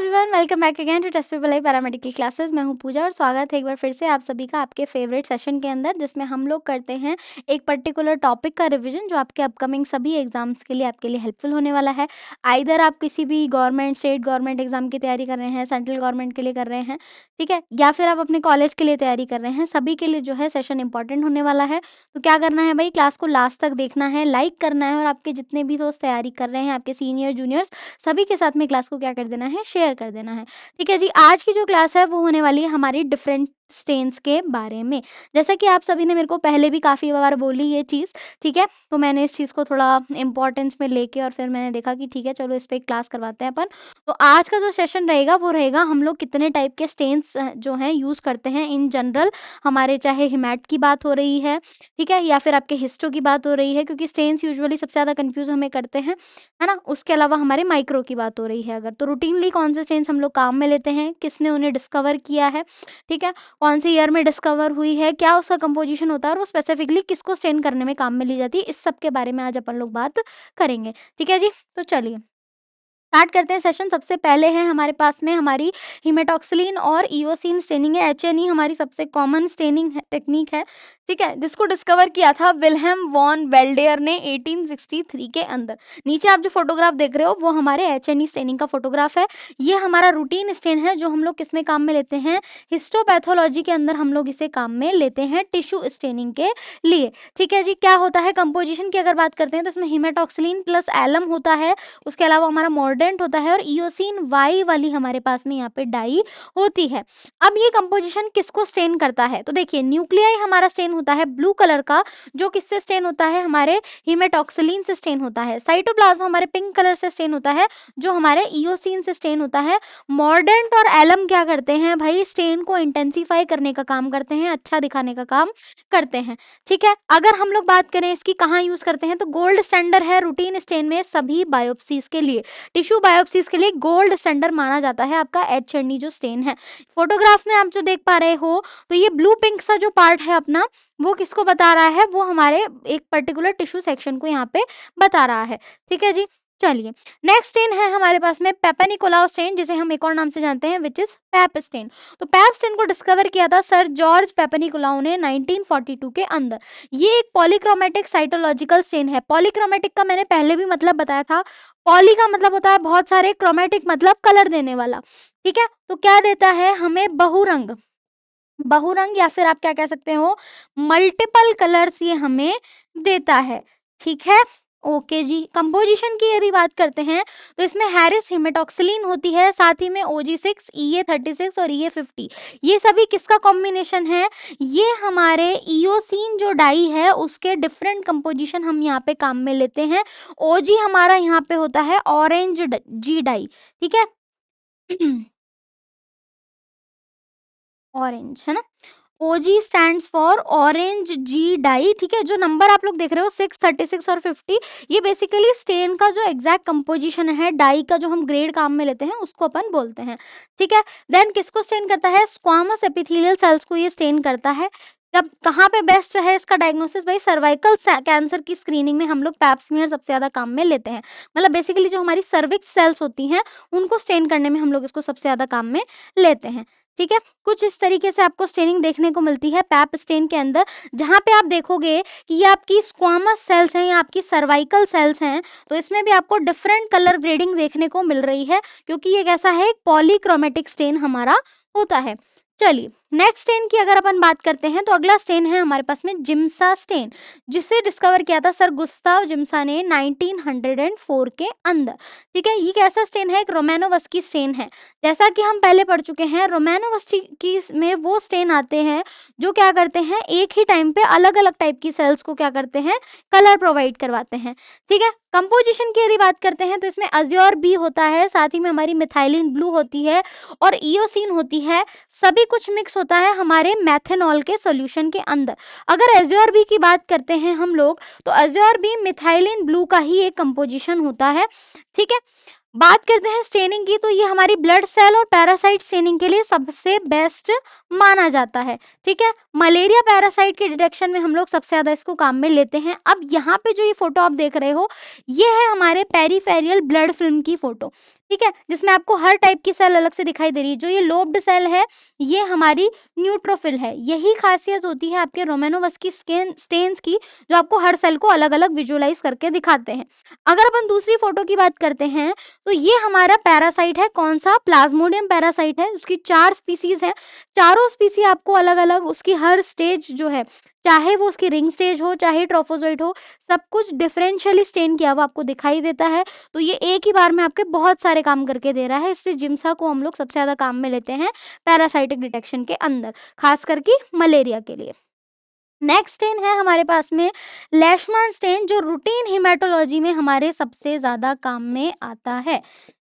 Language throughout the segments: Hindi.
Everyone, welcome back again to test paper live paramedical classes. मैं हूं पूजा और स्वागत है एक बार फिर से आप सभी का आपके फेवरेट सेशन के अंदर, जिसमें हम लोग करते हैं एक पर्टिकुलर टॉपिक का रिवीजन जो आपके अपकमिंग सभी एग्जाम्स के लिए आपके लिए हेल्पफुल होने वाला है। आइदर आप किसी भी गवर्नमेंट, स्टेट गवर्नमेंट एग्जाम की तैयारी कर रहे हैं, सेंट्रल गवर्नमेंट के लिए कर रहे हैं, ठीक है, या फिर आप अपने कॉलेज के लिए तैयारी कर रहे हैं, सभी के लिए जो है सेशन इंपॉर्टेंट होने वाला है। तो क्या करना है भाई, क्लास को लास्ट तक देखना है, लाइक करना है और आपके जितने भी दोस्त तैयारी कर रहे हैं, आपके सीनियर जूनियर्स, सभी के साथ में क्लास को क्या कर देना है, शेयर कर देना है। ठीक है जी, आज की जो क्लास है वो होने वाली है हमारी डिफरेंट स्टेन्स के बारे में। जैसा कि आप सभी ने मेरे को पहले भी काफ़ी बार बोली ये चीज़, ठीक है, तो मैंने इस चीज़ को थोड़ा इम्पोर्टेंस में लेके और फिर मैंने देखा कि ठीक है चलो इस पे क्लास करवाते हैं अपन। तो आज का जो सेशन रहेगा वो रहेगा हम लोग कितने टाइप के स्टेन्स जो हैं यूज़ करते हैं इन जनरल, हमारे चाहे हिमैट की बात हो रही है, ठीक है, या फिर आपके हिस्टो की बात हो रही है, क्योंकि स्टेन्स यूजुअली सबसे ज़्यादा कन्फ्यूज़ हमें करते हैं, है ना। उसके अलावा हमारे माइक्रो की बात हो रही है अगर, तो रूटीनली कौन से स्टेन्स हम लोग काम में लेते हैं, किसने उन्हें डिस्कवर किया है, ठीक है, कौन से ईयर में डिस्कवर हुई है, क्या उसका कंपोजिशन होता है और वो स्पेसिफिकली किसको स्टेन करने में काम में ली जाती है, इस सब के बारे में आज अपन लोग बात करेंगे। ठीक है जी, तो चलिए स्टार्ट करते हैं सेशन। सबसे पहले है हमारे पास में हमारी हिमेटॉक्सिलिन और इओसिन स्टेनिंग है। एचएनई हमारी सबसे कॉमन स्टेनिंग टेक्निक है, ठीक है, जिसको डिस्कवर किया था विल्हेम वॉन वेल्डेयर ने 1863 के अंदर। नीचे आप जो फोटोग्राफ देख रहे हो वो हमारे एचएनई स्टेनिंग का फोटोग्राफ है। ये हमारा रूटीन स्टेन है जो हम लोग किसमें काम में लेते हैं, हिस्टोपैथोलॉजी के अंदर हम लोग इसे काम में लेते हैं टिश्यू स्टेनिंग के लिए। ठीक है जी, क्या होता है कंपोजिशन की अगर बात करते हैं तो इसमें हिमेटॉक्सिलिन प्लस एलम होता है, उसके अलावा हमारा मॉर्डेंट होता है और इओसिन वाई वाली हमारे पास में यहाँ पे डाई होती है। अब ये कंपोजिशन किसको स्टेन करता है, तो देखिए न्यूक्लियाई हमारा स्टेन होता है ब्लू कलर का, जो किससे स्टेन होता है, हमारे हिमेटॉक्सिलिन से स्टेन होता है। साइटोप्लाज्म हमारे पिंक कलर से स्टेन होता है, जो हमारे इओसिन से स्टेन होता है। मॉर्डेंट और एलम क्या करते हैं भाई, स्टेन को इंटेंसिफाई करने का काम करते हैं, अच्छा दिखाने का काम करते हैं। ठीक है, अगर हम लोग बात करें इसकी कहाँ यूज करते हैं, तो गोल्ड स्टैंडर्ड है रूटीन स्टेन में सभी बायोप्सीज के लिए, टिश्यू बायोप्सीज के लिए गोल्ड स्टैंडर्ड माना जाता है आपका एचएनई जो स्टेन है। फोटोग्राफ में आप जो देख पा रहे हो तो ये ब्लू पिंक सा जो पार्ट है अपना, वो किसको बता रहा है, वो हमारे एक पर्टिकुलर टिश्यू सेक्शन को यहाँ पे बता रहा है। ठीक है जी, चलिए नेक्स्ट स्टेन है हमारे पास में पेपनिकोलाउ स्टेन, जिसे हम एक और नाम से जानते हैं विच इज पैप स्टेन। तो पैप स्टेन को डिस्कवर किया था सर जॉर्ज पेपनिकोलाउ ने 1942 के अंदर। ये एक पॉलीक्रोमेटिक साइटोलॉजिकल स्टेन है। पॉलीक्रोमेटिक का मैंने पहले भी मतलब बताया था। पॉली का मतलब होता है बहुत सारे, क्रोमेटिक मतलब कलर देने वाला, ठीक है, तो क्या देता है हमें, बहुरंग, बहुरंग या फिर आप क्या कह सकते हो, मल्टीपल कलर्स ये हमें देता है। ठीक है, ओके जी। कंपोजिशन की यदि बात करते हैं तो इसमें हैरिस हिमेटॉक्सिलिन होती है, साथ ही में OG6, EA36 और EA50, ये सभी किसका कॉम्बिनेशन है, ये हमारे इओसिन जो डाई है उसके डिफरेंट कंपोजिशन हम यहाँ पे काम में लेते हैं। OG हमारा यहाँ पे होता है ऑरेंज जी डाई, ठीक है ऑरेंज है ना, OG stands for orange G dye. ठीक है, जो नंबर आप लोग देख रहे हो 6, 36 और 50, ये बेसिकली स्टेन का जो एग्जैक्ट कंपोजिशन है, डाई का जो हम ग्रेड काम में लेते हैं उसको अपन बोलते हैं। ठीक है, देन किसको स्टेन करता है, स्क्वामस एपिथेलियल सेल्स को ये स्टेन करता है। जब कहाँ पे बेस्ट है इसका डायग्नोसिस भाई, सर्वाइकल कैंसर की स्क्रीनिंग में हम लोग पैप स्मीयर सबसे ज्यादा काम में लेते हैं। मतलब बेसिकली जो हमारी सर्विक्स सेल्स होती हैं उनको स्टेन करने में हम लोग इसको सबसे ज्यादा काम में लेते हैं। ठीक है, कुछ इस तरीके से आपको स्टेनिंग देखने को मिलती है पैप स्टेन के अंदर, जहाँ पे आप देखोगे कि ये आपकी स्क्वामस सेल्स हैं या आपकी सर्वाइकल सेल्स हैं, तो इसमें भी आपको डिफरेंट कलर ग्रेडिंग देखने को मिल रही है, क्योंकि ये कैसा है, एक पॉलीक्रोमेटिक स्टेन हमारा होता है। चलिए नेक्स्ट स्टेन की अगर अपन बात करते हैं तो अगला स्टेन है हमारे पास में जिम्सा स्टेन, जिसे डिस्कवर किया था सर गुस्ताव जिम्सा ने 1904 के अंदर। ठीक है, ये कैसा स्टेन है, एक रोमानोवस्की स्टेन है। जैसा कि हम पहले पढ़ चुके हैं, रोमानोवस्की में वो स्टेन आते हैं जो क्या करते हैं, एक ही टाइम पे अलग अलग टाइप की सेल्स को क्या करते हैं, कलर प्रोवाइड करवाते हैं। ठीक है, कंपोजिशन की यदि बात करते हैं तो इसमें अज्योर बी होता है, साथ ही में हमारी मिथाइलिन ब्लू होती है और इओसिन होती है, सभी कुछ मिक्स होता है हमारे मैथेनॉल के सॉल्यूशन के अंदर। अगर अज्योर बी की बात करते हैं हम लोग, तो अज्योर बी मिथाइलिन ब्लू का ही एक कंपोजिशन होता है। ठीक है, बात करते हैं स्टेनिंग की, तो ये हमारी ब्लड सेल और पैरासाइट स्टेनिंग के लिए सबसे बेस्ट माना जाता है, ठीक है। मलेरिया पैरासाइट के डिटेक्शन में हम लोग सबसे ज़्यादा इसको काम में लेते हैं। अब यहाँ पे जो ये फ़ोटो आप देख रहे हो, ये है हमारे पेरिफेरल ब्लड फ़िल्म की फ़ोटो, ठीक है, जिसमें आपको हर टाइप की सेल अलग से दिखाई दे रही है। जो ये लोब्ड सेल है, ये हमारी न्यूट्रोफिल है। यही ख़ासियत होती है आपके रोमेनोवस्की स्टेन्स की, जो आपको हर सेल को अलग-अलग विजुअलाइज़ करके दिखाते हैं। अगर अपन दूसरी फ़ोटो की बात करते हैं, तो ये हमारा पैरासाइट है, कौन-सा? प्लाज्मोडियम पैरासाइट है, उसकी 4 स्पीशीज़ हैं। चारों स्पीशी आपको अलग-अलग उसकी हर स्टेज जो है, चाहे वो उसकी रिंग स्टेज हो, चाहे ट्रोफोज़ोइट हो, सब कुछ डिफरेंशियली स्टेन किया हुआ आपको दिखाई देता है। तो ये एक ही बार में आपके बहुत सारे काम करके दे रहा है, इसलिए जिम्सा को हम लोग सबसे ज़्यादा काम में लेते हैं पैरासाइटिक डिटेक्शन के अंदर, खास करके मलेरिया के लिए। नेक्स्ट स्टेन है हमारे पास में लेशमान स्टेन, जो रूटीन हेमेटोलॉजी में हमारे सबसे ज़्यादा काम में आता है,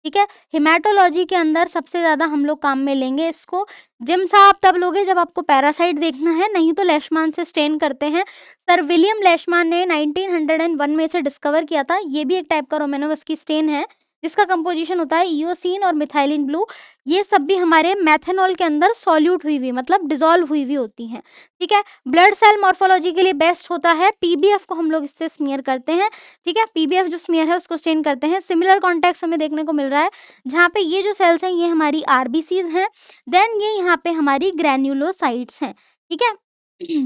ठीक है। हेमेटोलॉजी के अंदर सबसे ज़्यादा हम लोग काम में लेंगे इसको। जिम्सा आप तब लोगे जब आपको पैरासाइट देखना है, नहीं तो लेशमान से स्टेन करते हैं। सर विलियम लेशमान ने 1901 में इसे डिस्कवर किया था। ये भी एक टाइप का रोमेनोवस्की स्टेन है, जिसका कंपोजिशन होता है ईओसिन और मिथाइलिन ब्लू। ये सब भी हमारे मेथनॉल के अंदर सॉल्यूट हुई हुई, मतलब डिसॉल्व हुई हुई होती हैं, ठीक है। ब्लड सेल मॉर्फोलॉजी के लिए बेस्ट होता है, पीबीएफ को हम लोग इससे स्मीयर करते हैं, ठीक है। पीबीएफ जो स्मीयर है उसको स्टेन करते हैं। सिमिलर कॉन्टेक्स्ट हमें देखने को मिल रहा है, जहाँ पे ये जो सेल्स हैं ये हमारी आरबीसीज हैं, देन ये यहाँ पे हमारी ग्रैन्युलोसाइट्स हैं, ठीक है।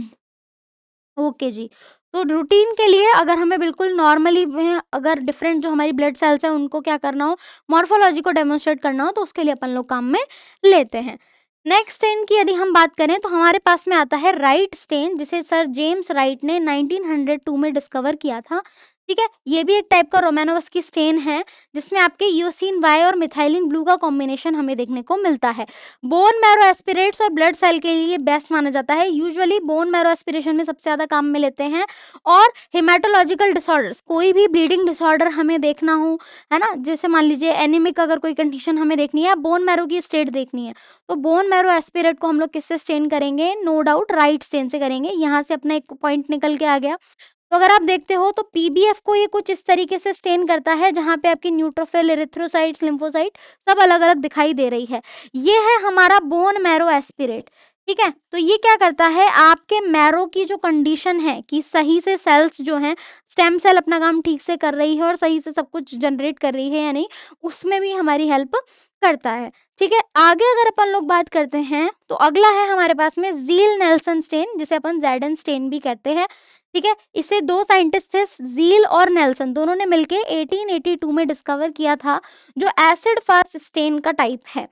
ओके जी। तो रूटीन के लिए अगर हमें बिल्कुल नॉर्मली में अगर डिफरेंट जो हमारी ब्लड सेल्स हैं उनको क्या करना हो, मॉर्फोलॉजी को डेमोन्स्ट्रेट करना हो, तो उसके लिए अपन लोग काम में लेते हैं। नेक्स्ट स्टेन की यदि हम बात करें, तो हमारे पास में आता है राइट स्टेन, जिसे सर जेम्स राइट ने 1902 में डिस्कवर किया था, ठीक है। ये भी एक टाइप का रोमेनोवस्की स्टेन है, जिसमें आपके यूसिन वाई और मिथाइलिन ब्लू का कॉम्बिनेशन हमें देखने को मिलता है। बोन मैरो एस्पिरेट्स और ब्लड सेल के लिए बेस्ट माना जाता है। यूजुअली बोन मैरो एस्पिरेशन में सबसे ज़्यादा काम में लेते हैं। और हेमेटोलॉजिकल डिसऑर्डर्स, कोई भी ब्लीडिंग डिसऑर्डर हमें देखना हो, है ना? जैसे मान लीजिए एनीमिक अगर कोई कंडीशन हमें देखनी है, बोन मैरो की स्टेट देखनी है, तो बोन मैरो एस्पिरेट को हम लोग किससे स्टेन करेंगे? नो डाउट राइट स्टेन से करेंगे। यहाँ से अपना एक पॉइंट निकल के आ गया। तो अगर आप देखते हो तो पीबीएफ को ये कुछ इस तरीके से स्टेन करता है, जहाँ पे आपकी न्यूट्रोफिल, एरिथ्रोसाइट्स, लिम्फोसाइट सब अलग-अलग दिखाई दे रही है। ये है हमारा बोन मैरो एस्पिरेट, ठीक है? तो ये क्या करता है, आपके मैरो की जो कंडीशन है कि सही से सेल्स जो हैं, स्टेम सेल अपना काम ठीक से कर रही है और सही से सब कुछ जनरेट कर रही है या नहीं, उसमें भी हमारी हेल्प करता है, ठीक है? आगे अगर अपन लोग बात करते हैं, तो अगला है हमारे पास में ज़ील नेल्सन स्टेन, जिसे अपन ज़ेडन स्टेन भी कहते हैं, ठीक है। इसे 2 साइंटिस्ट थे, ज़ील और नेल्सन, दोनों ने मिलके 1882 में डिस्कवर किया था, जो एसिड फास्ट स्टेन का टाइप है,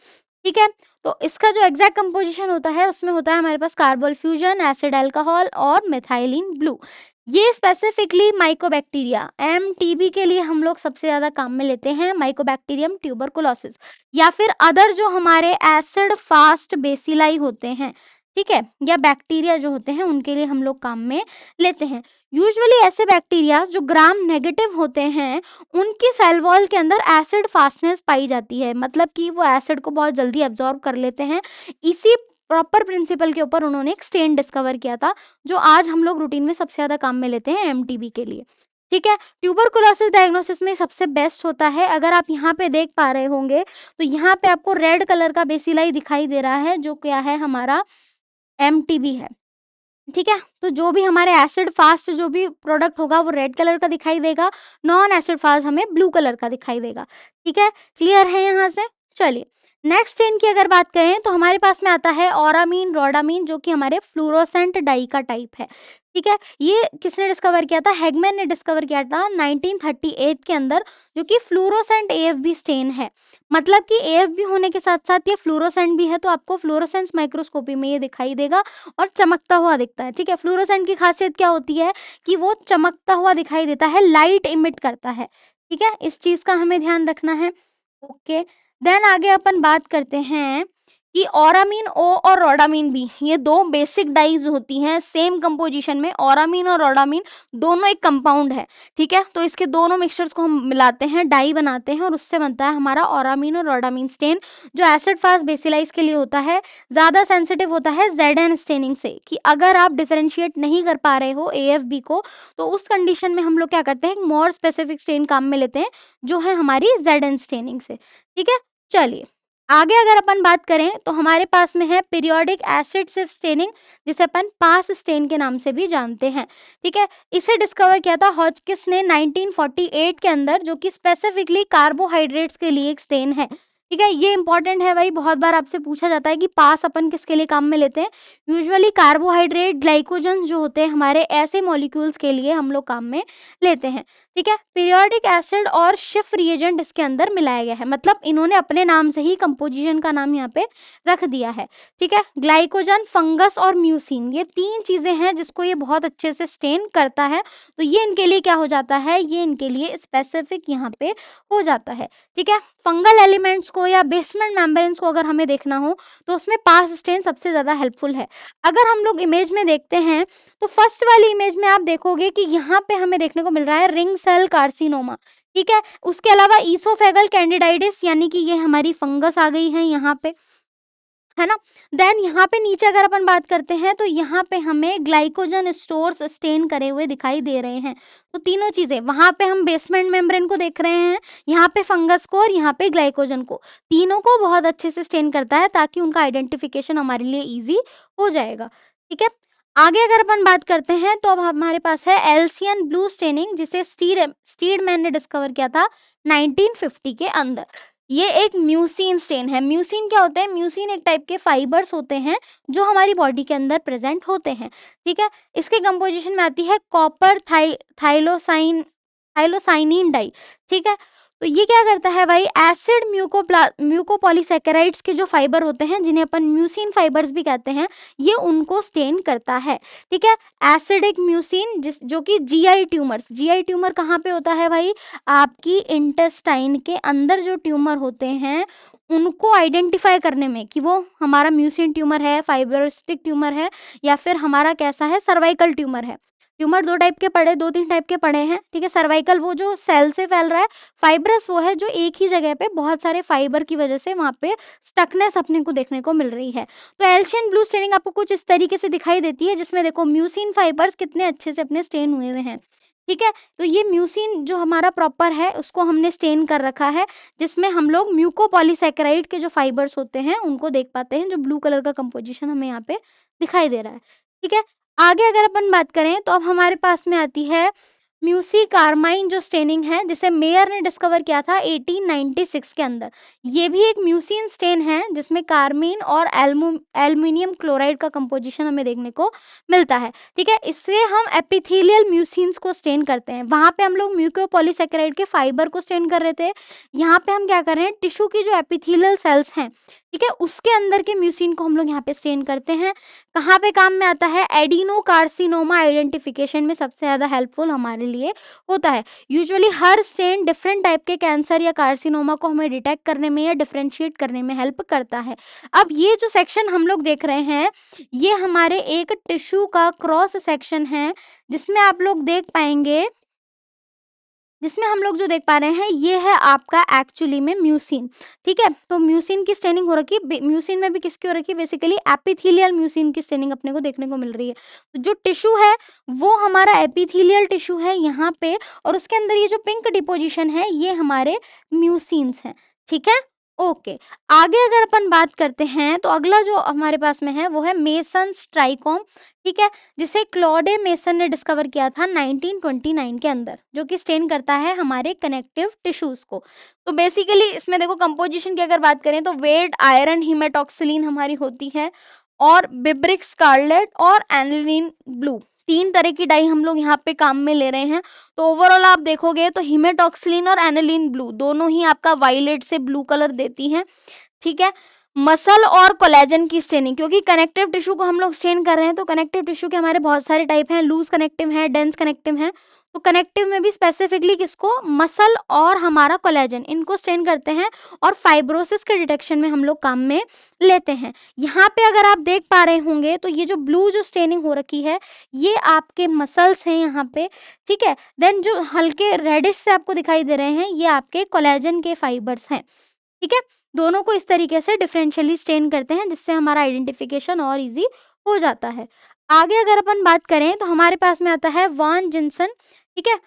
ठीक है। तो इसका जो एग्जैक्ट कंपोजिशन होता है, उसमें होता है हमारे पास कार्बोल फ्यूजन, एसिड अल्कोहल और मेथाइलिन ब्लू। ये स्पेसिफिकली माइकोबैक्टीरिया एमटीबी के लिए हम लोग सबसे ज़्यादा काम में लेते हैं, माइकोबैक्टीरियम ट्यूबरकुलोसिस, या फिर अदर जो हमारे एसिड फास्ट बेसिलाई होते हैं, ठीक है, या बैक्टीरिया जो होते हैं उनके लिए हम लोग काम में लेते हैं। यूजुअली ऐसे बैक्टीरिया जो ग्राम नेगेटिव होते हैं, उनकी सेल वॉल के अंदर एसिड फास्टनेस पाई जाती है, मतलब कि वो एसिड को बहुत जल्दी एब्जॉर्ब कर लेते हैं। इसी प्रॉपर प्रिंसिपल के ऊपर उन्होंने एक स्टेन डिस्कवर किया था, जो आज हम लोग रूटीन में सबसे ज़्यादा काम में लेते हैं एमटीबी के लिए, ठीक है। ट्यूबरकुलोसिस डायग्नोसिस में सबसे बेस्ट होता है, अगर आप यहाँ पे देख पा रहे होंगे, तो यहाँ पे आपको रेड कलर का बेसिलाई दिखाई दे रहा है, जो क्या है, हमारा एमटीबी है, ठीक है। तो जो भी हमारे एसिड फास्ट जो भी प्रोडक्ट होगा वो रेड कलर का दिखाई देगा, नॉन एसिड फास्ट हमें ब्लू कलर का दिखाई देगा, ठीक है। क्लियर है यहाँ से? चलिए, नेक्स्ट चेन की अगर बात करें, तो हमारे पास में आता है ऑरामीन, रोडामीन, जो कि हमारे फ्लोरोसेंट डाई का टाइप है, ठीक है। ये किसने डिस्कवर किया था? हैगमैन ने डिस्कवर किया था 1938 के अंदर, जो कि फ्लोरोसेंट एएफबी स्टेन है। मतलब कि एएफबी होने के साथ साथ ये फ्लोरोसेंट भी है, तो आपको फ्लोरोसेंस माइक्रोस्कोपी में ये दिखाई देगा और चमकता हुआ दिखता है, ठीक है। फ्लोरोसेंट की खासियत क्या होती है कि वो चमकता हुआ दिखाई देता है, लाइट इमिट करता है, ठीक है। इस चीज़ का हमें ध्यान रखना है। ओके, देन आगे अपन बात करते हैं कि ऑरामीन ओ और रोडामीन बी, ये दो बेसिक डाइज होती हैं सेम कंपोजिशन में। ऑरामीन और रोडामीन दोनों एक कंपाउंड है, ठीक है। तो इसके दोनों मिक्सचर्स को हम मिलाते हैं, डाई बनाते हैं, और उससे बनता है हमारा ऑरामीन और रोडामीन स्टेन, जो एसिड फास्ट बेसिलाइज के लिए होता है। ज़्यादा सेंसिटिव होता है जेड स्टेनिंग से, कि अगर आप डिफरेंशिएट नहीं कर पा रहे हो AFB को, तो उस कंडीशन में हम लोग क्या करते हैं, एक मोर स्पेसिफिक स्टेन काम में लेते हैं, जो है हमारी जेड स्टेनिंग से, ठीक है। चलिए आगे अगर अपन बात करें तो हमारे पास में है पीरियोडिक एसिड सिर्फ स्टेनिंग, जिसे अपन पास स्टेन के नाम से भी जानते हैं, ठीक है। इसे डिस्कवर किया था हॉजकिस ने 1948 के अंदर, जो कि स्पेसिफिकली कार्बोहाइड्रेट्स के लिए एक स्टेन है, ठीक है। ये इंपॉर्टेंट है भाई, बहुत बार आपसे पूछा जाता है कि पास अपन किसके लिए काम में लेते हैं। यूजुअली कार्बोहाइड्रेट ग्लाइकोजन जो होते हैं हमारे, ऐसे मॉलिक्यूल्स के लिए हम लोग काम में लेते हैं, ठीक है। पीरियोडिक एसिड और शिफ रिएजेंट इसके अंदर मिलाया गया है, मतलब इन्होंने अपने नाम से ही कंपोजिशन का नाम यहाँ पे रख दिया है, ठीक है। ग्लाइकोजन, फंगस और म्यूसिन, ये तीन चीजें हैं जिसको ये बहुत अच्छे से स्टेन करता है। तो ये इनके लिए क्या हो जाता है, ये इनके लिए स्पेसिफिक यहाँ पे हो जाता है, ठीक है। फंगल एलिमेंट्स को या बेसमेंट मेम्ब्रेन्स को अगर हमें देखना हो तो उसमें पास स्टेन सबसे ज्यादा हेल्पफुल है। अगर हम लोग इमेज में देखते हैं तो फर्स्ट वाली इमेज में आप देखोगे कि यहाँ पे हमें देखने को मिल रहा है रिंग सेल कार्सिनोमा, ठीक है। उसके अलावा ईसोफेगल कैंडिडाइटिस, यानी कि ये हमारी फंगस आ गई है यहाँ पे, है ना। देन यहाँ पे नीचे अगर अपन बात करते हैं तो यहाँ पे हमें ग्लाइकोजन स्टोर्स स्टेन करे हुए दिखाई दे रहे हैं। तो तीनों चीजें, वहां पे हम बेसमेंट मेम्ब्रेन को देख रहे हैं, यहाँ पे फंगस को और यहाँ पे ग्लाइकोजन को, तीनों को बहुत अच्छे से स्टेन करता है, ताकि उनका आइडेंटिफिकेशन हमारे लिए ईजी हो जाएगा, ठीक है। आगे अगर अपन बात करते हैं तो अब हमारे पास है एल्सियन ब्लू स्टेनिंग, जिसे स्टीडमैन ने डिस्कवर किया था 1950 के अंदर। ये एक म्यूसिन स्टेन है। म्यूसिन क्या होते हैं, म्यूसिन एक टाइप के फाइबर्स होते हैं जो हमारी बॉडी के अंदर प्रेजेंट होते हैं, ठीक है। इसके कंपोजिशन में आती है कॉपर थाइलोसाइन थाइलोसाइनिन डाई, ठीक है। तो ये क्या करता है भाई, एसिड म्यूकोपॉलीसैकेराइड्स के जो फाइबर होते हैं, जिन्हें अपन म्यूसिन फाइबर्स भी कहते हैं, ये उनको स्टेन करता है, ठीक है। एसिडिक म्यूसिन, जिस जो कि जीआई ट्यूमर कहाँ पे होता है भाई, आपकी इंटेस्टाइन के अंदर जो ट्यूमर होते हैं उनको आइडेंटिफाई करने में, कि वो हमारा म्यूसिन ट्यूमर है, फाइब्रोस्टिक ट्यूमर है, या फिर हमारा कैसा है, सर्वाइकल ट्यूमर है। ट्यूमर दो तीन टाइप के पड़े हैं, ठीक है। सर्वाइकल वो जो सेल से फैल रहा है, फाइब्रस वो है जो एक ही जगह पे बहुत सारे फाइबर की वजह से वहां पे स्टकनेस अपने को देखने को मिल रही है। तो एल्शियन ब्लू स्टेनिंग आपको कुछ इस तरीके से दिखाई देती है, जिसमें देखो म्यूसिन फाइबर्स कितने अच्छे से अपने स्टेन हुए हुए हैं, ठीक है। तो ये म्यूसिन जो हमारा प्रॉपर है उसको हमने स्टेन कर रखा है, जिसमें हम लोग म्यूकोपॉलीसैकेराइड के जो फाइबर्स होते हैं उनको देख पाते हैं, जो ब्लू कलर का कंपोजिशन हमें यहाँ पे दिखाई दे रहा है, ठीक है। आगे अगर अपन बात करें तो अब हमारे पास में आती है म्यूसी कार्माइन जो स्टेनिंग है, जिसे मेयर ने डिस्कवर किया था 1896 के अंदर। ये भी एक म्यूसिन स्टेन है, जिसमें कार्मीन और एल्युमिनियम क्लोराइड का कंपोजिशन हमें देखने को मिलता है, ठीक है। इससे हम एपिथेलियल म्यूसिन्स को स्टेन करते हैं। वहां पे हम लोग म्यूकोपॉलीसैकेराइड के फाइबर को स्टेन कर रहे थे, यहाँ पे हम क्या कर रहे हैं, टिश्यू की जो एपिथेलियल सेल्स हैं, ठीक है, उसके अंदर के म्यूसिन को हम लोग यहाँ पे स्टेन करते हैं। कहाँ पे काम में आता है, एडिनो कार्सिनोमा आइडेंटिफिकेशन में सबसे ज़्यादा हेल्पफुल हमारे लिए होता है। यूजुअली हर स्टेन डिफरेंट टाइप के कैंसर या कार्सिनोमा को हमें डिटेक्ट करने में या डिफरेंशिएट करने में हेल्प करता है। अब ये जो सेक्शन हम लोग देख रहे हैं, ये हमारे एक टिश्यू का क्रॉस सेक्शन है, जिसमें आप लोग देख पाएंगे, जिसमें हम लोग जो देख पा रहे हैं ये है आपका एक्चुअली में म्यूसिन, ठीक है। तो म्यूसिन की स्टेनिंग हो रखी है, म्यूसिन में भी किसकी हो रखी है, बेसिकली एपिथेलियल म्यूसिन की स्टेनिंग अपने को देखने को मिल रही है। तो जो टिश्यू है वो हमारा एपिथेलियल टिश्यू है यहाँ पे, और उसके अंदर ये जो पिंक डिपोजिशन है ये हमारे म्यूसिन्स हैं, ठीक है। ओके, आगे अगर अपन बात करते हैं तो अगला जो हमारे पास में है वो है मेसन्स ट्राइकोम, ठीक है, जिसे क्लॉडे मेसन ने डिस्कवर किया था 1929 के अंदर, जो कि स्टेन करता है हमारे कनेक्टिव टिश्यूज को। तो बेसिकली इसमें देखो कंपोजिशन की अगर बात करें तो वेट आयरन हीमेटॉक्सिलिन हमारी होती है, और बिब्रिक स्कारलेट और एनिलीन ब्लू, तीन तरह की डाई हम लोग यहाँ पे काम में ले रहे हैं। तो ओवरऑल आप देखोगे तो हीमेटॉक्सिलिन और एनिलीन ब्लू दोनों ही आपका वायलेट से ब्लू कलर देती हैं, ठीक है। मसल और कोलेजन की स्टेनिंग, क्योंकि कनेक्टिव टिश्यू को हम लोग स्टेन कर रहे हैं, तो कनेक्टिव टिश्यू के हमारे बहुत सारे टाइप हैं, लूज कनेक्टिव हैं, डेंस कनेक्टिव हैं। तो कनेक्टिव में भी स्पेसिफिकली किसको, मसल और हमारा कोलेजन, इनको स्टेन करते हैं और फाइब्रोसिस के डिटेक्शन में हम लोग काम में लेते हैं। यहाँ पे अगर आप देख पा रहे होंगे तो ये जो ब्लू जो स्टेनिंग हो रखी है ये आपके मसल्स हैं यहाँ पे, ठीक है। देन जो हल्के रेडिश से आपको दिखाई दे रहे हैं ये आपके कोलेजन के फाइबर्स हैं, ठीक है। दोनों को इस तरीके से डिफरेंशियली स्टेन करते हैं जिससे हमारा आइडेंटिफिकेशन और इजी हो जाता है। आगे अगर अपन बात करें तो हमारे पास में आता है वॉन जिन्सन, ठीक है,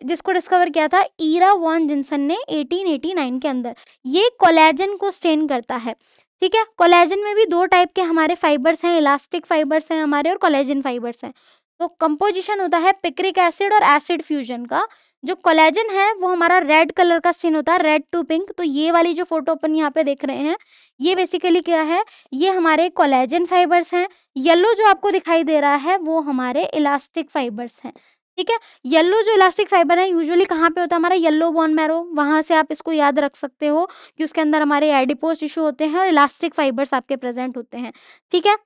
जिसको डिस्कवर किया था ईरा वॉन जिन्सन ने 1889 के अंदर। ये कोलेजन को स्टेन करता है, ठीक है। कोलेजन में भी दो टाइप के हमारे फाइबर्स हैं, इलास्टिक फाइबर्स हैं हमारे और कोलेजन फाइबर्स हैं। तो कंपोजिशन होता है पिक्रिक एसिड और एसिड फ्यूजन का। जो कोलेजन है वो हमारा रेड कलर का स्टेन होता है, रेड टू पिंक। तो ये वाली जो फोटो अपन यहाँ पे देख रहे हैं ये बेसिकली क्या है, ये हमारे कोलेजन फाइबर्स हैं। येलो जो आपको दिखाई दे रहा है वो हमारे इलास्टिक फाइबर्स हैं, ठीक है। येलो जो इलास्टिक फाइबर है यूजुअली कहाँ पे होता है, हमारा येलो बोन मैरो, वहां से आप इसको याद रख सकते हो कि उसके अंदर हमारे एडिपोज टिश्यू होते हैं और इलास्टिक फाइबर्स आपके प्रेजेंट होते हैं, ठीक है।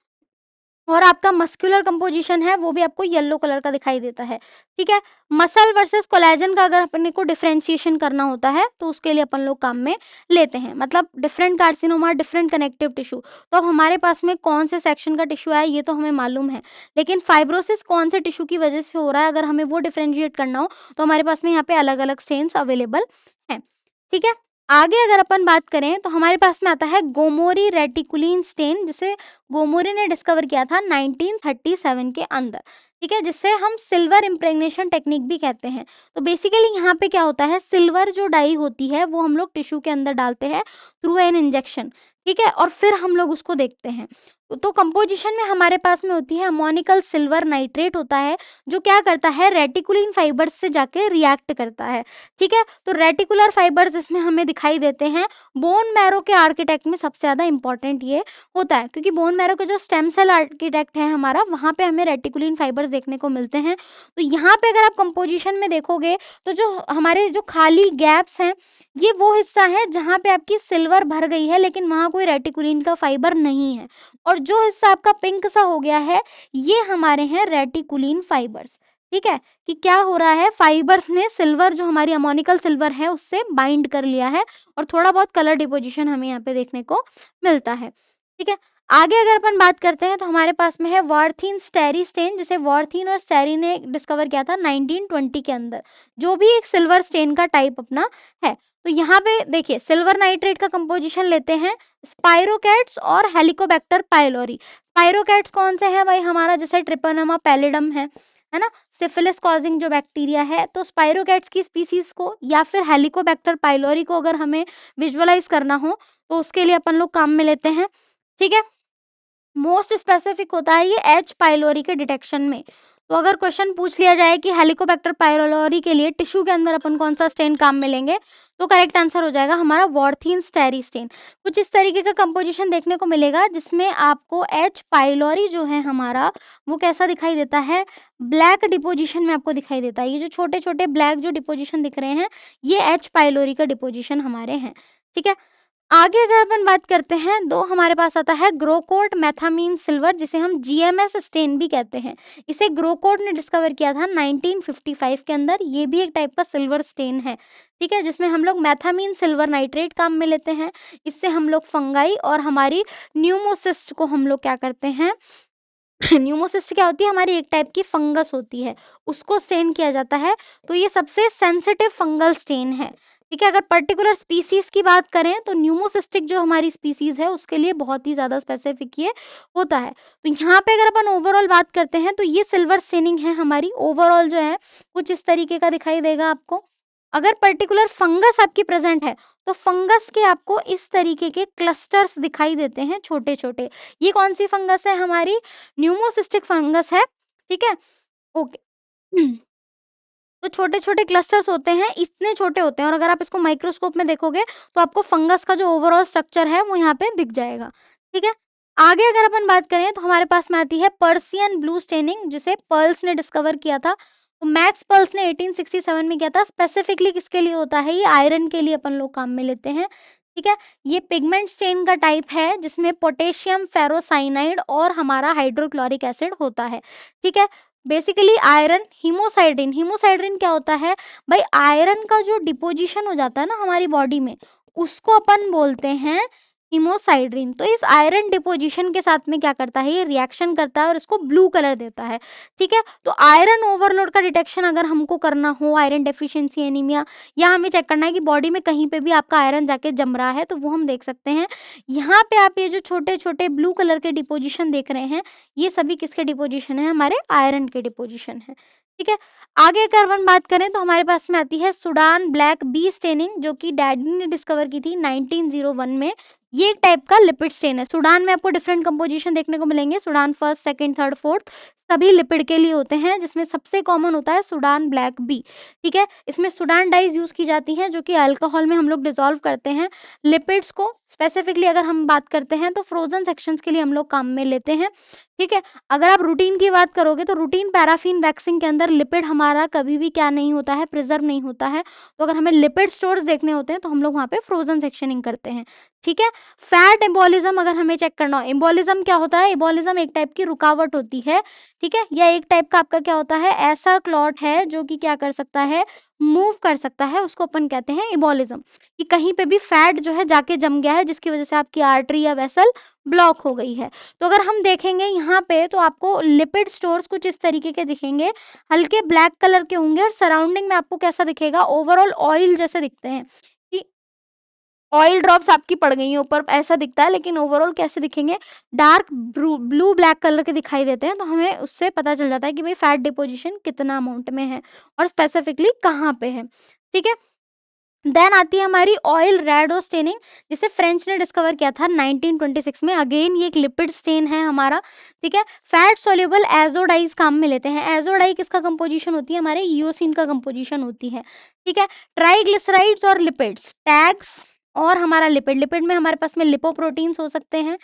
और आपका मस्कुलर कंपोजिशन है वो भी आपको येलो कलर का दिखाई देता है, ठीक है। मसल वर्सेस कोलेजन का अगर अपने को डिफरेंशिएशन करना होता है तो उसके लिए अपन लोग काम में लेते हैं, मतलब different carcinoma, different connective tissue. तो अब हमारे पास में कौन से सेक्शन का टिश्यू है ये तो हमें मालूम है, लेकिन फाइब्रोसिस कौन से टिश्यू की वजह से हो रहा है अगर हमें वो डिफरेंशिएट करना हो तो हमारे पास में यहाँ पे अलग अलग स्टेन्स अवेलेबल हैं, ठीक है। आगे अगर अपन बात करें तो हमारे पास में आता है गोमोरी रेटिकुलिन स्टेन, जिसे गोमोरी ने डिस्कवर किया था 1937 के अंदर, ठीक है, जिससे हम सिल्वर इम्प्रेग्नेशन टेक्निक भी कहते हैं। तो बेसिकली यहाँ पे क्या होता है, सिल्वर जो डाई होती है वो हम लोग टिश्यू के अंदर डालते हैं थ्रू एन इंजेक्शन, ठीक है, और फिर हम लोग उसको देखते हैं। तो कंपोजिशन में हमारे पास में होती है अमोनिकल सिल्वर नाइट्रेट होता है, जो क्या करता है रेटिकुलिन फाइबर्स से जाके रिएक्ट करता है, ठीक है। तो रेटिकुलर फाइबर्स इसमें हमें दिखाई देते हैं। बोन मैरो के आर्किटेक्ट में सबसे ज़्यादा इंपॉर्टेंट ये होता है, क्योंकि बोन मैरो के जो स्टेम सेल आर्किटेक्ट है हमारा, वहाँ पे हमें रेटिकुलिन फाइबर्स देखने को मिलते हैं। तो यहाँ पे अगर आप कंपोजिशन में देखोगे तो जो हमारे जो खाली गैप्स हैं ये वो हिस्सा है जहाँ पे आपकी सिल्वर भर गई है लेकिन वहाँ कोई रेटिकुलिन का फाइबर नहीं है, और जो हिस्सा आपका पिंक सा हो गया है ये हमारे हैं रेटिकुलिन फाइबर्स, ठीक है। कि क्या हो रहा है, फाइबर्स ने सिल्वर जो हमारी अमोनिकल सिल्वर है उससे बाइंड कर लिया है और थोड़ा बहुत कलर डिपोजिशन हमें यहाँ पे देखने को मिलता है, ठीक है। आगे अगर अपन बात करते हैं तो हमारे पास में है वार्थीन स्टेरी स्टेन, जिसे वार्थीन और स्टेरी ने डिस्कवर किया था 1920 के अंदर, जो भी एक सिल्वर स्टेन का टाइप अपना है। तो यहाँ पे देखिए सिल्वर नाइट्रेट का कंपोजिशन लेते हैं स्पाइरोकेट्स और हेलिकोबैक्टर पाइलोरी। स्पाइरोकेट्स कौन से हैं भाई, हमारा जैसे ट्रिपोनेमा पैलिडम है ना, सिफिलिस कॉजिंग जो बैक्टीरिया है। तो स्पाइरोकेट्स की स्पीसीज को या फिर हेलिकोबैक्टर पाइलोरी को अगर हमें विजुअलाइज करना हो तो उसके लिए अपन लोग काम में लेते हैं, ठीक है। मोस्ट स्पेसिफिक होता है ये एच पाइलोरी के डिटेक्शन में। तो अगर क्वेश्चन पूछ लिया जाए कि हेलिकोबैक्टर पाइलोरी के लिए टिश्यू के अंदर अपन कौन सा स्टेन काम में लेंगे, तो करेक्ट आंसर हो जाएगा हमारा वार्थीन स्टेरी स्टेन। कुछ इस तरीके का कंपोजिशन देखने को मिलेगा जिसमें आपको एच पाइलोरी जो है हमारा वो कैसा दिखाई देता है, ब्लैक डिपोजिशन में आपको दिखाई देता है। ये जो छोटे छोटे ब्लैक जो डिपोजिशन दिख रहे हैं ये एच पाइलोरी का डिपोजिशन हमारे हैं, ठीक है। आगे अगर अपन बात करते हैं तो हमारे पास आता है ग्रोकोर्ट मेथामीन सिल्वर, जिसे हम जीएमएस स्टेन भी कहते हैं। इसे ग्रोकोर्ट ने डिस्कवर किया था 1955 के अंदर। ये भी एक टाइप का सिल्वर स्टेन है, ठीक है, जिसमें हम लोग मेथामीन सिल्वर नाइट्रेट काम में लेते हैं। इससे हम लोग फंगाई और हमारी न्यूमोसिस्ट को हम लोग क्या करते हैं न्यूमोसिस्ट क्या होती है, हमारी एक टाइप की फंगस होती है, उसको स्टेन किया जाता है। तो ये सबसे सेंसिटिव फंगल स्टेन है, ठीक है। अगर पर्टिकुलर स्पीसीज की बात करें तो न्यूमोसिस्टिक जो हमारी स्पीसीज है उसके लिए बहुत ही ज़्यादा स्पेसिफिक ये होता है। तो यहाँ पे अगर अपन ओवरऑल बात करते हैं तो ये सिल्वर स्टेनिंग है हमारी, ओवरऑल जो है कुछ इस तरीके का दिखाई देगा आपको। अगर पर्टिकुलर फंगस आपकी प्रेजेंट है तो फंगस के आपको इस तरीके के क्लस्टर्स दिखाई देते हैं छोटे छोटे। ये कौन सी फंगस है, हमारी न्यूमोसिस्टिक फंगस है, ठीक है, ओके। तो छोटे-छोटे क्लस्टर्स होते हैं, इतने छोटे होते हैं, और अगर आप इसको माइक्रोस्कोप में देखोगे तो आपको फंगस का जो ओवरऑल स्ट्रक्चर है वो यहाँ पे दिख जाएगा, ठीक है। आगे अगर अपन बात करें तो हमारे पास में आती है पर्सियन ब्लू स्टेनिंग, जिसे पर्ल्स ने डिस्कवर किया था। तो मैक्स पर्ल्स ने 1867 में किया था। स्पेसिफिकली किसके लिए होता है, ये आयरन के लिए अपन लोग काम में लेते हैं, ठीक है। ये पिगमेंट स्टेन का टाइप है जिसमें पोटेशियम फेरोसाइनाइड और हमारा हाइड्रोक्लोरिक एसिड होता है, ठीक है। Basically iron, हीमोसाइड्रिन। हीमोसाइड्रिन क्या होता है भाई, आयरन का जो डिपोजिशन हो जाता है ना हमारी बॉडी में, उसको अपन बोलते हैं हीमोसाइड्रिन। तो इस आयरन डिपोजिशन के साथ में क्या करता है, ये रिएक्शन करता है और इसको ब्लू कलर देता है। ठीक है, तो आयरन ओवरलोड का डिटेक्शन अगर हमको करना हो, आयरन डेफिशिएंसी एनीमिया, या हमें चेक करना है कि बॉडी में कहीं पे भी आपका आयरन जाके जम रहा है, तो वो हम देख सकते हैं। यहाँ पे आप ये जो छोटे छोटे ब्लू कलर के डिपोजिशन देख रहे हैं, ये सभी किसके डिपोजिशन है, हमारे आयरन के डिपोजिशन है। ठीक है, आगे अगर अपन बात करें तो हमारे पास में आती है सुडान ब्लैक बी स्टेनिंग, जो कि डैडी ने डिस्कवर की थी 1901 में। ये एक टाइप का लिपिड स्टेन है। सुडान में आपको डिफरेंट कंपोजिशन देखने को मिलेंगे, Sudan first, second, third, fourth, सभी लिपिड के लिए होते हैं, जिसमें सबसे कॉमन होता है सुडान ब्लैक बी। ठीक है, इसमें सुडान डाइज यूज की जाती हैं, जो कि अल्कोहल में हम लोग डिसॉल्व करते हैं। लिपिड्स को स्पेसिफिकली अगर हम बात करते हैं तो फ्रोजन सेक्शंस के लिए हम लोग काम में लेते हैं। ठीक है, अगर आप रूटीन की बात करोगे तो रूटीन पैराफिन वैक्सिंग के अंदर लिपिड हमारा कभी भी क्या नहीं होता है, प्रिजर्व नहीं होता है। तो अगर हमें लिपिड स्टोर्स देखने होते हैं तो हम लोग वहाँ पे फ्रोजन सेक्शनिंग करते हैं। ठीक है, फैट एम्बोलिज्म अगर हमें चेक करना हो, एम्बोलिज्म क्या होता है, एम्बोलिज्म एक टाइप की रुकावट होती है। ठीक है, या एक टाइप का आपका क्या होता है, ऐसा क्लॉट है जो कि क्या कर सकता है, मूव कर सकता है, उसको अपन कहते हैं एम्बोलिज्म। कि कहीं पे भी फैट जो है जाके जम गया है, जिसकी वजह से आपकी आर्टरी या वेसल ब्लॉक हो गई है। तो अगर हम देखेंगे यहाँ पे तो आपको लिपिड स्टोर्स कुछ इस तरीके के दिखेंगे, हल्के ब्लैक कलर के होंगे और सराउंडिंग में आपको कैसा दिखेगा, ओवरऑल ऑयल जैसे दिखते हैं कि ऑयल ड्रॉप्स आपकी पड़ गई हैं ऊपर, ऐसा दिखता है। लेकिन ओवरऑल कैसे दिखेंगे, डार्क ब्लू ब्लैक कलर के दिखाई देते हैं। तो हमें उससे पता चल जाता है कि भाई फैट डिपोजिशन कितना अमाउंट में है और स्पेसिफिकली कहाँ पे है। ठीक है, देन आती है हमारी ऑयल रेडो स्टेनिंग, जिसे फ्रेंच ने डिस्कवर किया था 1926 में। अगेन ये एक लिपिड स्टेन है हमारा। ठीक है, फैट सोल्यूबल एजोडाइज काम में लेते हैं। एजोडाई किसका कंपोजिशन होती है, हमारे ईओसिन का कंपोजिशन होती है। ठीक है, ट्राइग्लिसराइड्स और लिपिड्स, टैग्स और हमारा लिपिड, लिपिड में हमारे पास में लिपोप्रोटीन्स हो सकते हैं।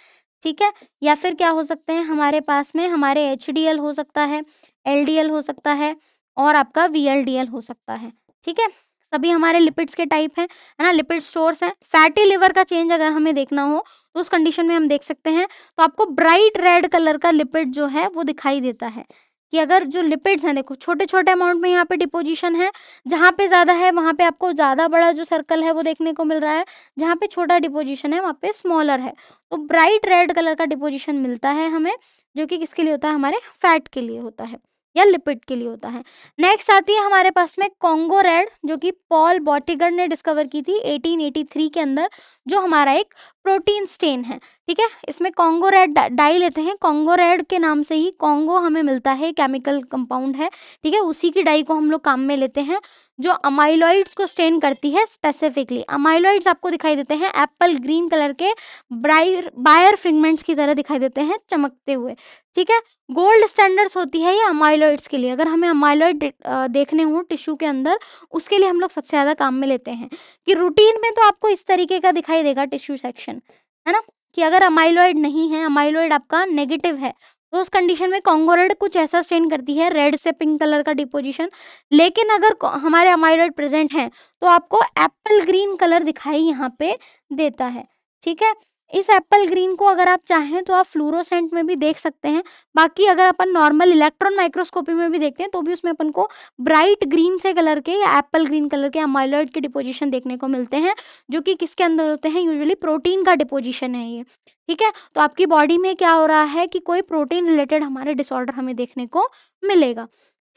ठीक है, या फिर क्या हो सकते हैं हमारे पास में, हमारे एचडीएल हो सकता है, एलडीएल हो सकता है और आपका वीएलडीएल हो सकता है। ठीक है, सभी हमारे लिपिड्स के टाइप हैं, है ना, लिपिड स्टोर्स हैं। फैटी लिवर का चेंज अगर हमें देखना हो तो उस कंडीशन में हम देख सकते हैं, तो आपको ब्राइट रेड कलर का लिपिड जो है वो दिखाई देता है। कि अगर जो लिपिड्स हैं, देखो छोटे छोटे अमाउंट में यहाँ पे डिपोजिशन है, जहाँ पे ज़्यादा है वहाँ पे आपको ज़्यादा बड़ा जो सर्कल है वो देखने को मिल रहा है, जहाँ पे छोटा डिपोजिशन है वहाँ पे स्मॉलर है। तो ब्राइट रेड कलर का डिपोजिशन मिलता है हमें, जो कि किसके लिए होता है, हमारे फैट के लिए होता है या लिपिड के लिए होता है। नेक्स्ट आती है हमारे पास में कॉन्गो रेड, जो कि पॉल बॉटिगर ने डिस्कवर की थी 1883 के अंदर, जो हमारा एक प्रोटीन स्टेन है। ठीक है, इसमें कॉन्गो रेड डाई लेते हैं। कॉन्गो रेड के नाम से ही कॉन्गो हमें मिलता है, केमिकल कंपाउंड है। ठीक है, उसी की डाई को हम लोग काम में लेते हैं, जो अमाइलॉइड्स को स्टेन करती है। स्पेसिफिकली अमाइलॉइड्स आपको दिखाई देते हैं एप्पल ग्रीन कलर के बायर फ्रेगमेंट्स की तरह दिखाई देते हैं, चमकते हुए। ठीक है, गोल्ड स्टैंडर्ड्स होती है ये अमाइलॉइड्स के लिए। अगर हमें अमाइलॉइड देखने हो टिश्यू के अंदर, उसके लिए हम लोग सबसे ज़्यादा काम में लेते हैं। कि रूटीन में तो आपको इस तरीके का दिखाई देगा टिश्यू सेक्शन, है ना, कि अगर अमाइलॉइड नहीं है, अमाइलॉइड आपका नेगेटिव है, तो उस कंडीशन में कॉन्गो रेड कुछ ऐसा स्टेन करती है, रेड से पिंक कलर का डिपोजिशन। लेकिन अगर हमारे अमाइलॉइड प्रेजेंट हैं तो आपको एप्पल ग्रीन कलर दिखाई यहाँ पे देता है। ठीक है, इस एप्पल ग्रीन को अगर आप चाहें तो आप फ्लूरोसेंट में भी देख सकते हैं। बाकी अगर अपन नॉर्मल इलेक्ट्रॉन माइक्रोस्कोपी में भी देखते हैं तो भी उसमें अपन को ब्राइट ग्रीन से कलर के या एप्पल ग्रीन कलर के अमाइलॉइड के डिपोजिशन देखने को मिलते हैं, जो कि किसके अंदर होते हैं, यूजुअली प्रोटीन का डिपोजिशन है ये। ठीक है, तो आपकी बॉडी में क्या हो रहा है कि कोई प्रोटीन रिलेटेड हमारे डिसऑर्डर हमें देखने को मिलेगा।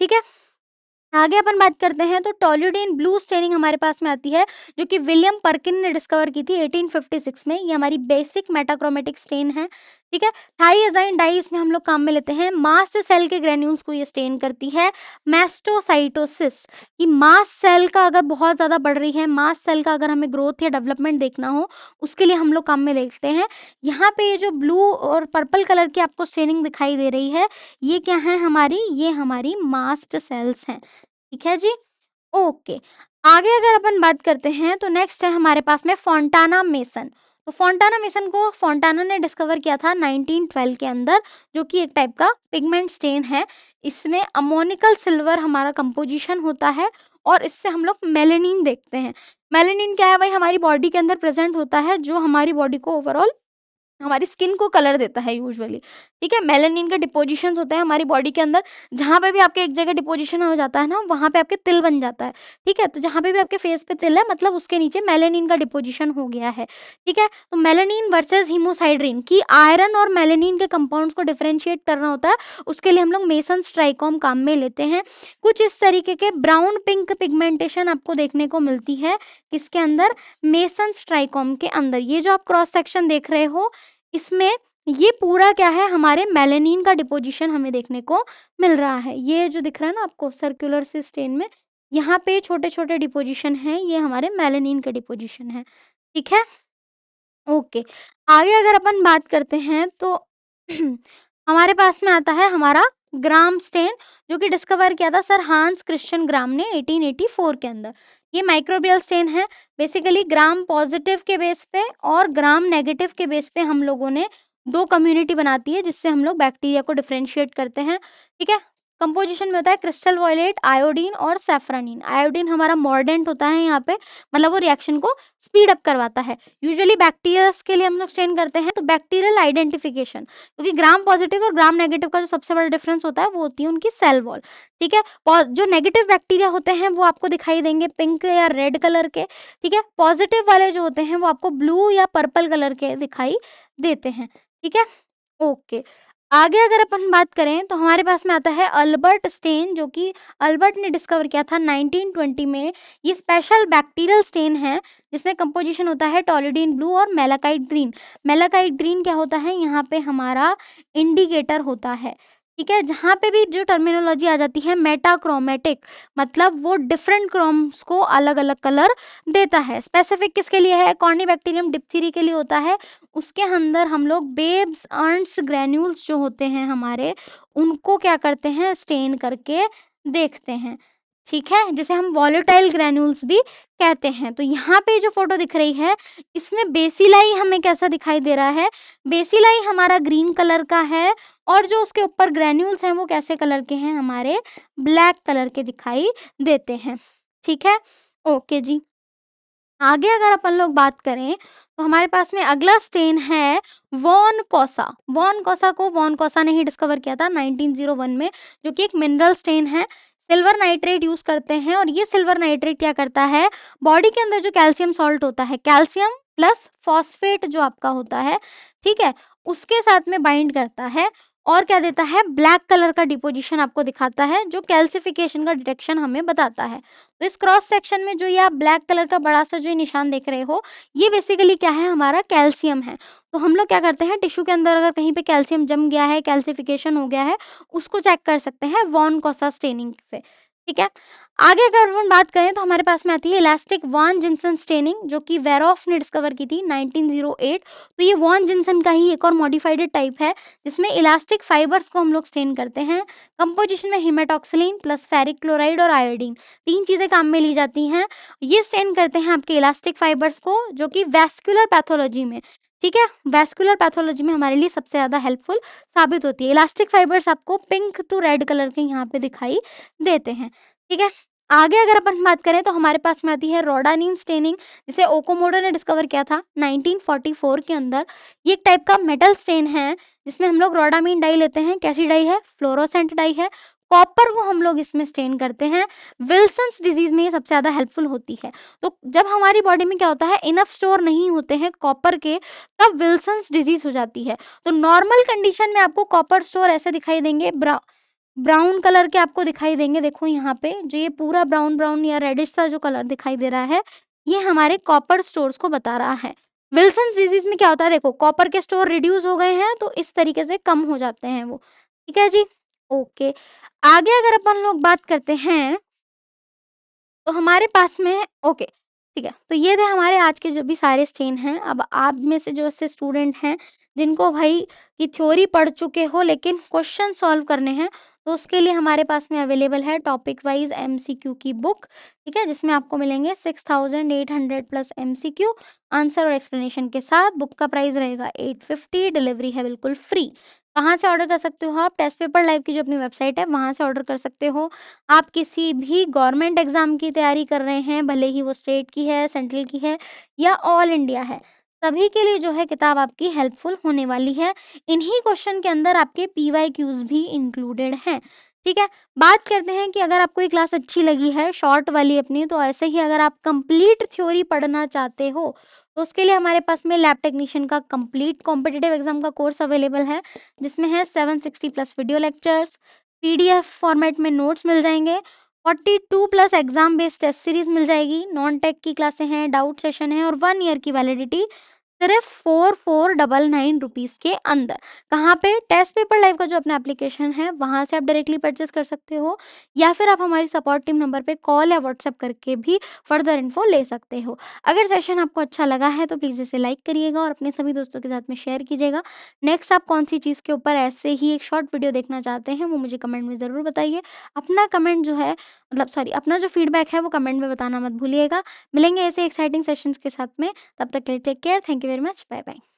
ठीक है, आगे अपन बात करते हैं तो टोल्यूडिन ब्लू स्टेनिंग हमारे पास में आती है, जो कि विलियम पर्किन ने डिस्कवर की थी 1856 में। ये हमारी बेसिक मेटाक्रोमेटिक स्टेन है। ठीक है, थाइयाजाइन डाई इसमें हम लोग काम में लेते हैं। मास्ट सेल के ग्रेन्यूल्स को ये स्टेन करती है। मैस्टोसाइटोसिस, कि मास्ट सेल का अगर बहुत ज़्यादा बढ़ रही है, मास्ट सेल का अगर हमें ग्रोथ या डेवलपमेंट देखना हो, उसके लिए हम लोग काम में लेते हैं। यहाँ पे ये जो ब्लू और पर्पल कलर की आपको स्टेनिंग दिखाई दे रही है, ये क्या है हमारी, ये हमारी मास्ट सेल्स हैं। ठीक है जी, ओके। आगे अगर अपन बात करते हैं तो नेक्स्ट है हमारे पास में फोंटाना मेसन। तो फोंटाना मेसन को फोंटाना ने डिस्कवर किया था 1912 के अंदर, जो कि एक टाइप का पिगमेंट स्टेन है। इसमें अमोनिकल सिल्वर हमारा कंपोजिशन होता है और इससे हम लोग मेलेनिन देखते हैं। मेलेनिन क्या है भाई, हमारी बॉडी के अंदर प्रेजेंट होता है, जो हमारी बॉडी को ओवरऑल हमारी स्किन को कलर देता है यूजुअली, ठीक है। मेलानिन के डिपोजिशंस होते हैं हमारी बॉडी के अंदर, जहाँ पे भी आपके एक जगह डिपोजिशन हो जाता है ना, वहाँ पे आपके तिल बन जाता है, ठीक है। तो जहाँ पे भी आपके फेस पे तिल है मतलब उसके नीचे मेलानिन का डिपोजिशन हो गया है, ठीक है। तो मेलानिन वर्सेस हीमोसाइड्रिन की आयरन और मेलानिन के कंपाउंड्स को डिफरेंशिएट करना होता है, उसके लिए हम लोग मेसन्स ट्राइकॉम काम में लेते हैं। कुछ इस तरीके के ब्राउन पिंक पिगमेंटेशन आपको देखने को मिलती है किसके अंदर, मेसन्स ट्राइकॉम के अंदर। ये जो आप क्रॉस सेक्शन देख रहे हो इसमें ये पूरा क्या है, हमारे मेलानिन का डिपोजिशन हमें देखने को मिल रहा है। ये जो दिख रहा है ना आपको सर्कुलर से स्टेन में, यहाँ पे छोटे-छोटे डिपोजिशन हैं, ये हमारे मेलानिन के डिपोजिशन हैं, ठीक है? ओके। आगे अगर अपन बात करते हैं तो हमारे पास में आता है हमारा ग्राम स्टेन, जो कि डिस्कवर किया था सर हांस क्रिश्चियन ग्राम ने 1884 के अंदर। ये माइक्रोबियल स्टेन है, बेसिकली ग्राम पॉजिटिव के बेस पे और ग्राम नेगेटिव के बेस पे हम लोगों ने 2 कम्युनिटी बनाती है, जिससे हम लोग बैक्टीरिया को डिफरेंशिएट करते हैं, ठीक है। कंपोजिशन में होता है क्रिस्टल वॉयलेट, आयोडीन और सैफ्रानिन। आयोडीन हमारा मॉर्डेंट होता है यहाँ पे, मतलब वो रिएक्शन को स्पीड अप करवाता है। यूजुअली बैक्टीरियाज के लिए हम लोग स्टेन करते हैं तो बैक्टीरियल आइडेंटिफिकेशन, क्योंकि ग्राम पॉजिटिव और ग्राम नेगेटिव का जो सबसे बड़ा डिफरेंस होता है वो होती है उनकी सेल वॉल, ठीक है। जो नेगेटिव बैक्टीरिया होते हैं वो आपको दिखाई देंगे पिंक या रेड कलर के, ठीक है। पॉजिटिव वाले जो होते हैं वो आपको ब्लू या पर्पल कलर के दिखाई देते हैं, ठीक है। ओके। आगे अगर अपन बात करें तो हमारे पास में आता है अल्बर्ट स्टेन, जो कि अल्बर्ट ने डिस्कवर किया था 1920 में। ये स्पेशल बैक्टीरियल स्टेन है जिसमें कंपोजिशन होता है टोलिडीन ब्लू और मेलाकाइट ग्रीन। मेलाकाइट ग्रीन क्या होता है, यहाँ पे हमारा इंडिकेटर होता है, ठीक है। जहाँ पे भी जो टर्मिनोलॉजी आ जाती है मेटाक्रोमेटिक, मतलब वो डिफरेंट क्रोम्स को अलग अलग कलर देता है। स्पेसिफिक किसके लिए है, कॉर्नीबैक्टीरियम डिप्थीरी के लिए होता है। उसके अंदर हम लोग बेब्स अर्न्स ग्रैन्यूल्स जो होते हैं हमारे, उनको क्या करते हैं, स्टेन करके देखते हैं, ठीक है, जिसे हम वॉलेटाइल ग्रैन्यूल्स भी कहते हैं। तो यहाँ पे जो फोटो दिख रही है इसमें बेसिलाई हमें कैसा दिखाई दे रहा है, बेसिलाई हमारा ग्रीन कलर का है और जो उसके ऊपर ग्रैन्यूल्स हैं वो कैसे कलर के हैं, हमारे ब्लैक कलर के दिखाई देते हैं, ठीक है। ओके जी। आगे अगर अपन लोग बात करें तो हमारे पास में अगला स्टेन है वॉन कोसा। वॉन कोसा को वॉन कोसा ने ही डिस्कवर किया था 1901 में, जो कि एक मिनरल स्टेन है। सिल्वर नाइट्रेट यूज करते हैं और ये सिल्वर नाइट्रेट क्या करता है, बॉडी के अंदर जो कैल्शियम सॉल्ट होता है, कैल्शियम प्लस फॉस्फेट जो आपका होता है, ठीक है, उसके साथ में बाइंड करता है और क्या देता है, ब्लैक कलर का डिपोजिशन आपको दिखाता है, जो कैल्सिफिकेशन का डिटेक्शन हमें बताता है। तो इस क्रॉस सेक्शन में जो ये आप ब्लैक कलर का बड़ा सा जो ये निशान देख रहे हो, ये बेसिकली क्या है, हमारा कैल्शियम है। तो हम लोग क्या करते हैं, टिश्यू के अंदर अगर कहीं पे कैल्शियम जम गया है, कैल्सिफिकेशन हो गया है, उसको चेक कर सकते हैं वॉन कोसा स्टेनिंग से, ठीक है। आगे अगर हम बात करें तो हमारे पास में आती है इलास्टिक वॉन जिन्सन स्टेनिंग, जो कि वेरोफ ने डिस्कवर की थी 1908। तो ये वॉन जिन्सन का ही एक और मॉडिफाइड टाइप है जिसमें इलास्टिक फाइबर्स को हम लोग स्टेन करते हैं। कंपोजिशन में हिमेटॉक्सिलिन प्लस फेरिक क्लोराइड और आयोडीन, 3 चीजें काम में ली जाती हैं। ये स्टेन करते हैं आपके इलास्टिक फाइबर्स को, जो कि वैस्कुलर पैथोलॉजी में, ठीक है, वैस्कुलर पैथोलॉजी में हमारे लिए सबसे ज्यादा हेल्पफुल साबित होती है। इलास्टिक फाइबर्स आपको पिंक टू रेड कलर के यहाँ पे दिखाई देते हैं, ठीक है। आगे अगर अपन बात करें तो हमारे पास में आती है रोडानिन स्टेनिंग, जिसे ओकोमोडो ने डिस्कवर किया था 1944 के अंदर। ये एक टाइप का मेटल स्टेन है जिसमें हम लोग रोडामीन डाई लेते हैं। कैसी डाई है, फ्लोरोसेंट डाई है। कॉपर को हम लोग इसमें स्टेन करते हैं। विल्सन्स डिजीज में ये सबसे ज्यादा हेल्पफुल होती है। तो जब हमारी बॉडी में क्या होता है, इनफ स्टोर नहीं होते हैं कॉपर के, तब विल्सन्स डिजीज हो जाती है। तो नॉर्मल कंडीशन में आपको कॉपर स्टोर ऐसे दिखाई देंगे, ब्राउन कलर के आपको दिखाई देंगे। देखो यहाँ पे जो ये पूरा ब्राउन ब्राउन या रेडिश सा जो कलर दिखाई दे रहा है, ये हमारे कॉपर स्टोर्स को बता रहा है। विल्सन डिजीज में क्या होता है, देखो कॉपर के स्टोर रिड्यूस हो गए हैं तो इस तरीके से कम हो जाते हैं वो, ठीक है जी। ओके। आगे अगर अपन लोग बात करते हैं तो हमारे पास में ओके, ठीक है, तो ये थे हमारे आज के जो भी सारे स्टेन हैं। अब आप में से जो ऐसे स्टूडेंट हैं जिनको भाई की थ्योरी पढ़ चुके हो लेकिन क्वेश्चन सॉल्व करने हैं, तो उसके लिए हमारे पास में अवेलेबल है टॉपिक वाइज एमसीक्यू की बुक, ठीक है, जिसमें आपको मिलेंगे 6800 प्लस एमसीक्यू आंसर और एक्सप्लेनेशन के साथ। बुक का प्राइस रहेगा 850, डिलीवरी है बिल्कुल फ्री। कहाँ से ऑर्डर कर सकते हो आप, टेस्ट पेपर लाइव की जो अपनी वेबसाइट है वहाँ से ऑर्डर कर सकते हो। आप किसी भी गवर्नमेंट एग्जाम की तैयारी कर रहे हैं, भले ही वो स्टेट की है, सेंट्रल की है या ऑल इंडिया है, सभी के लिए जो है किताब आपकी हेल्पफुल होने वाली है। इन्हीं क्वेश्चन के अंदर आपके पीवाईक्यूज़ भी इंक्लूडेड हैं, ठीक है? बात करते हैं कि अगर आपको ये क्लास अच्छी लगी है शॉर्ट वाली अपनी, तो ऐसे ही अगर आप कंप्लीट थ्योरी पढ़ना चाहते हो, तो उसके लिए हमारे पास में लैब टेक्नीशियन का कंप्लीट कॉम्पिटिटिव एग्ज़ाम का कोर्स अवेलेबल है, जिसमें है 760 plus video lectures, PDF format में नोट्स मिल जाएँगे, 42 plus exam based test series मिल जाएगी, नॉन टेक की क्लासें हैं, डाउट सेशन है और 1 ईयर की वैलिडिटी सिर्फ 4499 रुपीज़ के अंदर। कहाँ पे? टेस्ट पेपर लाइव का जो अपना एप्लीकेशन है, वहाँ से आप डायरेक्टली परचेज़ कर सकते हो या फिर आप हमारी सपोर्ट टीम नंबर पे कॉल या व्हाट्सएप करके भी फर्दर इन्फो ले सकते हो। अगर सेशन आपको अच्छा लगा है तो प्लीज़ इसे लाइक करिएगा और अपने सभी दोस्तों के साथ में शेयर कीजिएगा। नेक्स्ट आप कौन-सी चीज़ के ऊपर ऐसे ही एक शॉर्ट वीडियो देखना चाहते हैं, वो मुझे कमेंट में ज़रूर बताइए। अपना कमेंट जो है मतलब सॉरी अपना जो फीडबैक है वो कमेंट में बताना मत भूलिएगा। मिलेंगे ऐसे एक्साइटिंग सेशंस के साथ में, तब तक के लिए take care, thank you very much, bye bye.